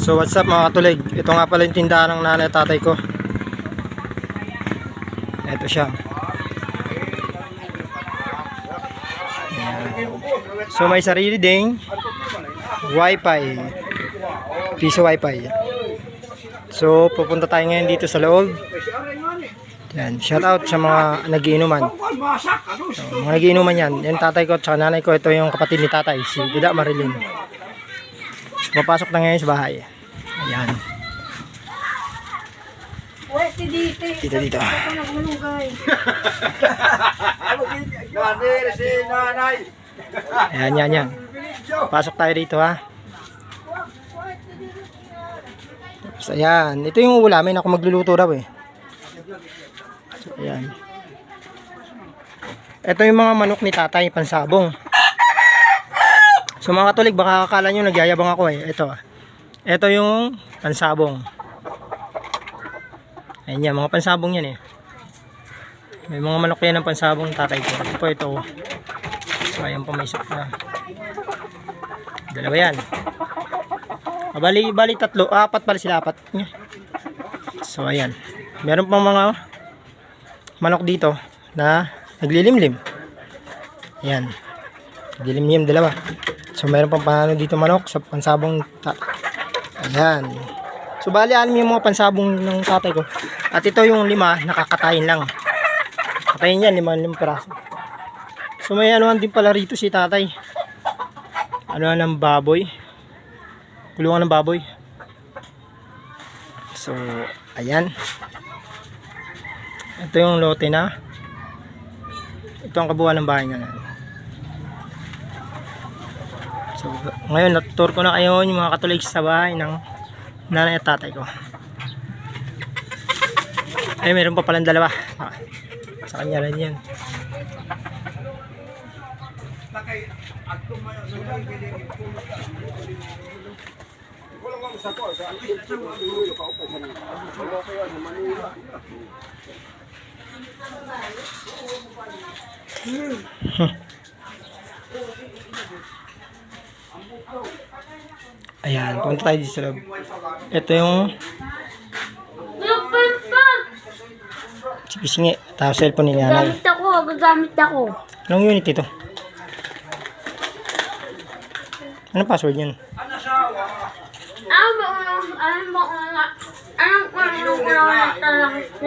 So what's up mga katulig, ito nga pala yung tindahan ng nanay at tatay ko. Ito siya. Ayan. So may sarili ding wifi, piso wifi. So pupunta tayo ngayon dito sa loob. Yan, shout out sa mga nagiinuman. So, mga nagiinuman yan, yung tatay ko at saka nanay ko. Ito yung kapatid ni tatay, si Duda Marilyn. So, papasok na ngayon sa bahay. Ayan. Dito. Ayan. Pasok tayo dito ha. So, ayan. Ito yung ulamin. Ako magluluto raw eh. So, ayan. Ito yung mga manok ni tatay, pansabong. So mga katulig, baka akala nyo nagyayabang ako eh. Ito yung pansabong. Ayan yan, mga pansabong yan eh. May mga manok yan ng pansabong tatay ko. Ito. So ayan pa, may isa na. Dalawa yan. Bali tatlo, apat pala sila, apat. So ayan. Meron pang mga manok dito na naglilimlim. Ayan. Naglilimlim dalawa. So meron pang paano dito manok sa pansabong ayan. So bali alam yung mga pansabong ng tatay ko. At ito yung 5 nakakatayin lang. Katayin yan 5 piraso. So may anuhan din pala rito si tatay. Anuhan ng baboy. Kulungan ng baboy. So ayan. Ito yung lote na. Ito ang kabuuan ng bahay niya. So, ngayon natutur ko na kayo yung mga katulig sa bahay ng nanay at tatay ko. Ay, meron pa palang dalawa. Sa kanya rin yan. Ayan, punta tayo dito sa loob. Ito yung sipisingi, tapos cellphone ni nanay. Gagamit ako. Anong unit ito? Anong password yun?